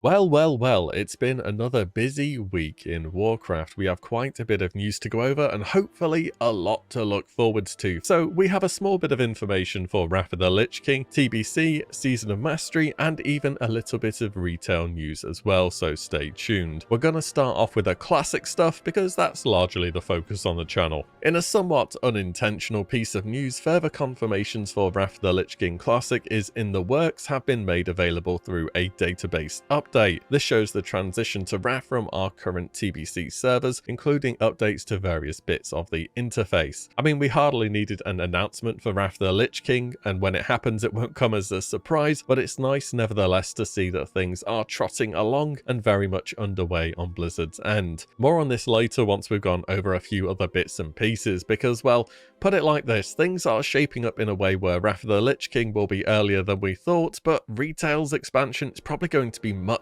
Well, it's been another busy week in Warcraft. We have quite a bit of news to go over and hopefully a lot to look forward to. So we have a small bit of information for Wrath of the Lich King, TBC, Season of Mastery, and even a little bit of retail news as well, so stay tuned. We're going to start off with the classic stuff because that's largely the focus on the channel. In a somewhat unintentional piece of news, further confirmations for Wrath of the Lich King Classic is in the works have been made available through a database update. This shows the transition to Wrath from our current TBC servers, including updates to various bits of the interface. I mean, we hardly needed an announcement for Wrath of the Lich King, and when it happens it won't come as a surprise, but it's nice nevertheless to see that things are trotting along and very much underway on Blizzard's end. More on this later once we've gone over a few other bits and pieces, because, well, put it like this, things are shaping up in a way where Wrath of the Lich King will be earlier than we thought, but retail's expansion is probably going to be much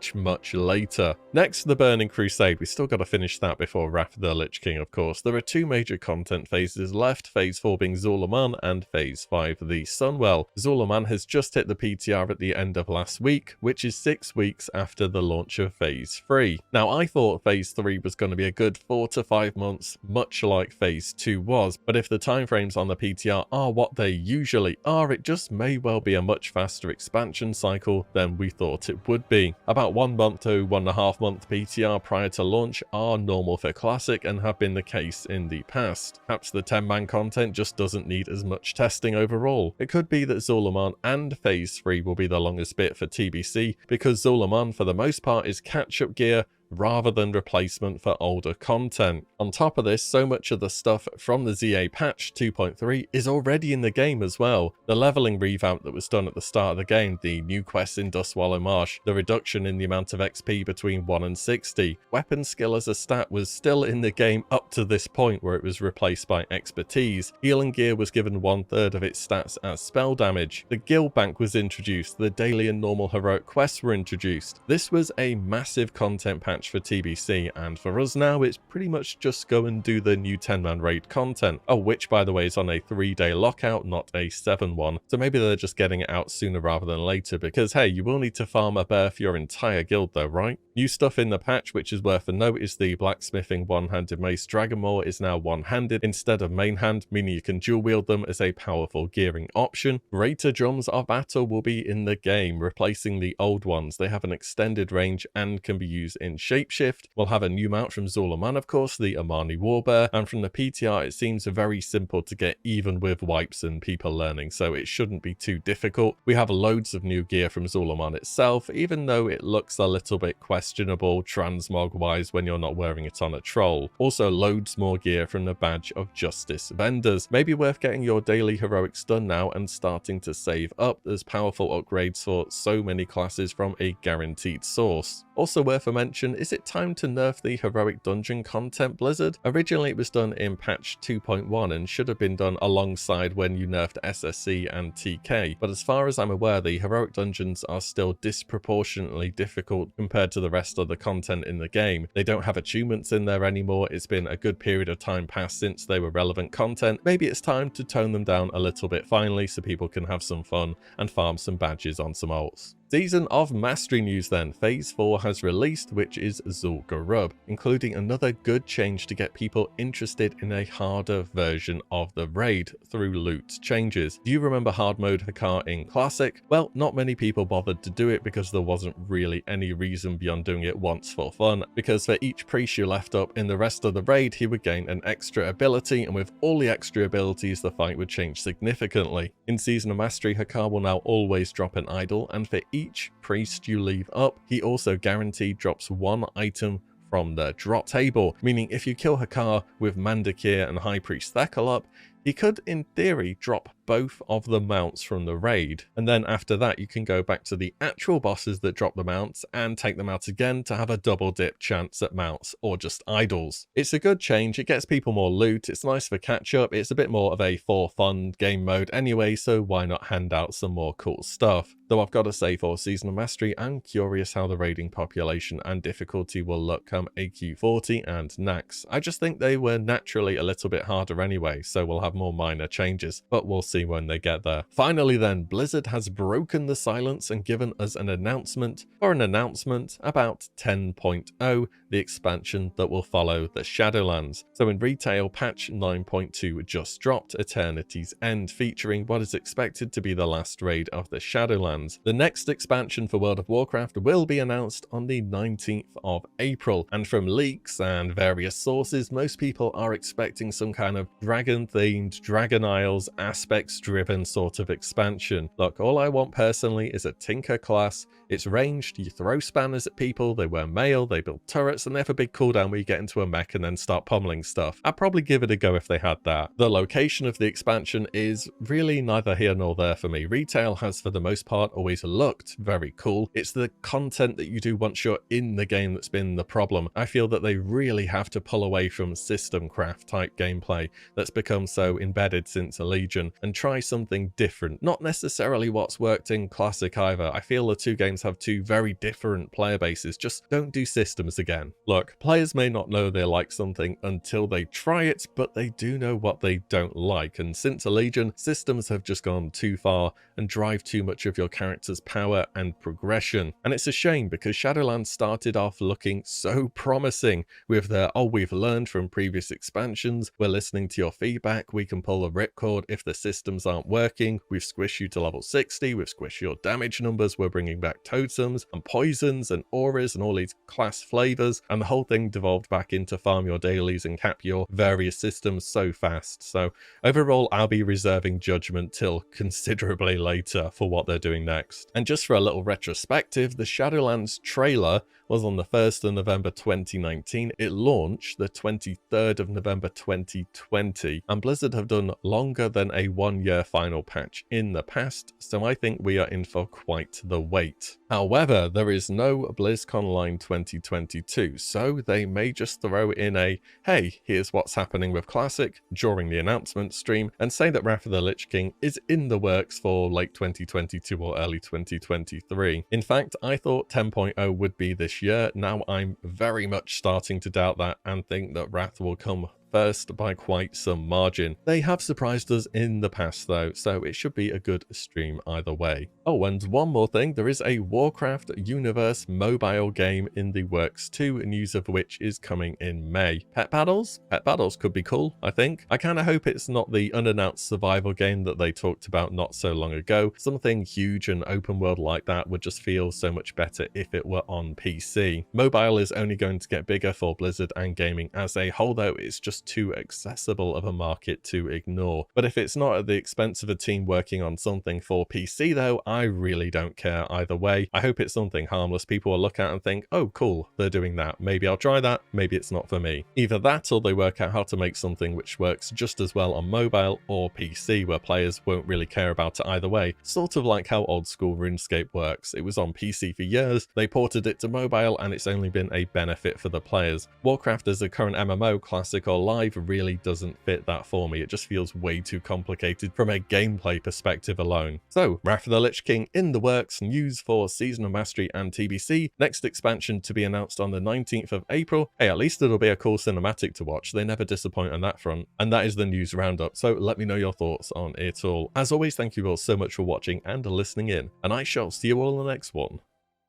later. Next, the Burning Crusade. We still got to finish that before Wrath of the Lich King, of course. There are two major content phases left, phase 4 being Zul'Aman and phase 5 the Sunwell. Zul'Aman has just hit the PTR at the end of last week, which is 6 weeks after the launch of phase 3. Now, I thought phase 3 was going to be a good 4 to 5 months, much like phase 2 was, but if the timeframes on the PTR are what they usually are, it just may well be a much faster expansion cycle than we thought it would be. About 1 month to 1.5 month PTR prior to launch are normal for Classic and have been the case in the past. Perhaps the 10-man content just doesn't need as much testing overall. It could be that Zul'Aman and phase 3 will be the longest bit for TBC, because Zul'Aman for the most part is catch-up gear rather than replacement for older content. On top of this, so much of the stuff from the ZA patch 2.3 is already in the game as well. The leveling revamp that was done at the start of the game, the new quests in Duskwallow Marsh, the reduction in the amount of XP between 1 and 60, weapon skill as a stat was still in the game up to this point where it was replaced by expertise. Healing gear was given 1/3 of its stats as spell damage. The guild bank was introduced, the daily and normal heroic quests were introduced. This was a massive content patch for TBC, and for us now it's pretty much just go and do the new 10-man raid content, which by the way is on a 3-day lockout, not a 7 one, so maybe they're just getting it out sooner rather than later, because hey, you will need to farm a bear for your entire guild though, right? New stuff in the patch which is worth a note is the blacksmithing one-handed mace Dragonmaw is now one-handed instead of main hand, meaning you can dual wield them as a powerful gearing option. Greater drums of battle will be in the game, replacing the old ones. They have an extended range and can be used in shapeshift. We'll have a new mount from Zul'Aman, of course, the Amani Warbear, and from the PTR it seems very simple to get even with wipes and people learning, so it shouldn't be too difficult. We have loads of new gear from Zul'Aman itself, even though it looks a little bit questionable transmog wise when you're not wearing it on a troll. Also loads more gear from the Badge of Justice vendors. Maybe worth getting your daily heroics done now and starting to save up. There's powerful upgrades for so many classes from a guaranteed source. Also worth a mention, is it time to nerf the heroic dungeon content, Blizzard? Originally it was done in patch 2.1 and should have been done alongside when you nerfed SSC and TK, but as far as I'm aware the heroic dungeons are still disproportionately difficult compared to the rest of the content in the game. They don't have achievements in there anymore. It's been a good period of time past since they were relevant content. Maybe it's time to tone them down a little bit finally so people can have some fun and farm some badges on some ults. Season of Mastery news then. Phase 4 has released, which is Zul'Gurub, including another good change to get people interested in a harder version of the raid through loot changes. Do you remember hard mode Hakar in Classic? Well, not many people bothered to do it because there wasn't really any reason beyond doing it once for fun, because for each priest you left up in the rest of the raid he would gain an extra ability, and with all the extra abilities the fight would change significantly. In Season of Mastery, Hakar will now always drop an idol, and for each priest you leave up, he also guaranteed drops 1 item from the drop table, meaning if you kill Hakar with Mandakir and High Priest Thekal up, he could in theory drop both of the mounts from the raid, and then after that you can go back to the actual bosses that drop the mounts and take them out again to have a double dip chance at mounts or just idols. It's a good change, it gets people more loot, it's nice for catch up, it's a bit more of a for fun game mode anyway, so why not hand out some more cool stuff. Though I've got to say, for Season of Mastery, I'm curious how the raiding population and difficulty will look come AQ40 and Nax. I just think they were naturally a little bit harder anyway, so we'll have more minor changes, but we'll see see when they get there. Finally then, Blizzard has broken the silence and given us an announcement about 10.0, the expansion that will follow the Shadowlands. So in retail, patch 9.2 just dropped, Eternity's End, featuring what is expected to be the last raid of the Shadowlands. The next expansion for World of Warcraft will be announced on the 19th of April, and from leaks and various sources, most people are expecting some kind of dragon-themed, Dragon Isles aspects-driven sort of expansion. Look, all I want personally is a Tinker class. It's ranged, you throw spanners at people, they wear mail, they build turrets, and they have a big cooldown where you get into a mech and then start pummeling stuff. I'd probably give it a go if they had that. The location of the expansion is really neither here nor there for me. Retail has, for the most part, always looked very cool. It's the content that you do once you're in the game that's been the problem. I feel that they really have to pull away from system craft type gameplay that's become so embedded since Legion and try something different. Not necessarily what's worked in Classic either. I feel the two games have two very different player bases. Just don't do systems again. Look, players may not know they like something until they try it, but they do know what they don't like, and since Legion, systems have just gone too far and drive too much of your character's power and progression. And it's a shame because Shadowlands started off looking so promising with their, oh, we've learned from previous expansions, we're listening to your feedback, we can pull a ripcord if the systems aren't working, we've squished you to level 60, we've squished your damage numbers, we're bringing back totems and poisons and auras and all these class flavors, and the whole thing devolved back into farm your dailies and cap your various systems so fast. So overall, I'll be reserving judgment till considerably later for what they're doing next. And just for a little retrospective, the Shadowlands trailer was on the 1st of November 2019. It launched the 23rd of November 2020, and Blizzard have done longer than a 1-year final patch in the past, so I think we are in for quite the wait. However, there is no BlizzConline 2022, so they may just throw in a, hey, here's what's happening with Classic during the announcement stream, and say that Wrath of the Lich King is in the works for late 2022 or early 2023. In fact, I thought 10.0 would be this year. Now I'm very much starting to doubt that and think that Wrath will come first by quite some margin. They have surprised us in the past though, so it should be a good stream either way. Oh, and one more thing, there is a Warcraft universe mobile game in the works too, news of which is coming in May. Pet Battles? Pet Battles could be cool, I think. I kind of hope it's not the unannounced survival game that they talked about not so long ago. Something huge and open world like that would just feel so much better if it were on PC. Mobile is only going to get bigger for Blizzard and gaming as a whole though. It's just too accessible of a market to ignore. But if it's not at the expense of a team working on something for PC though, I really don't care either way. I hope it's something harmless people will look at and think, oh cool, they're doing that. Maybe I'll try that, maybe it's not for me. Either that or they work out how to make something which works just as well on mobile or PC where players won't really care about it either way. Sort of like how old school RuneScape works. It was on PC for years, they ported it to mobile and it's only been a benefit for the players. Warcraft as a current MMO, Classic or Live, really doesn't fit that for me. It just feels way too complicated from a gameplay perspective alone. So, Wrath of the Lich King in the works, news for Season of Mastery and TBC, next expansion to be announced on the 19th of April. Hey, at least it'll be a cool cinematic to watch. They never disappoint on that front. And that is the news roundup, so let me know your thoughts on it all. As always, thank you all so much for watching and listening in, and I shall see you all in the next one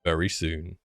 very soon.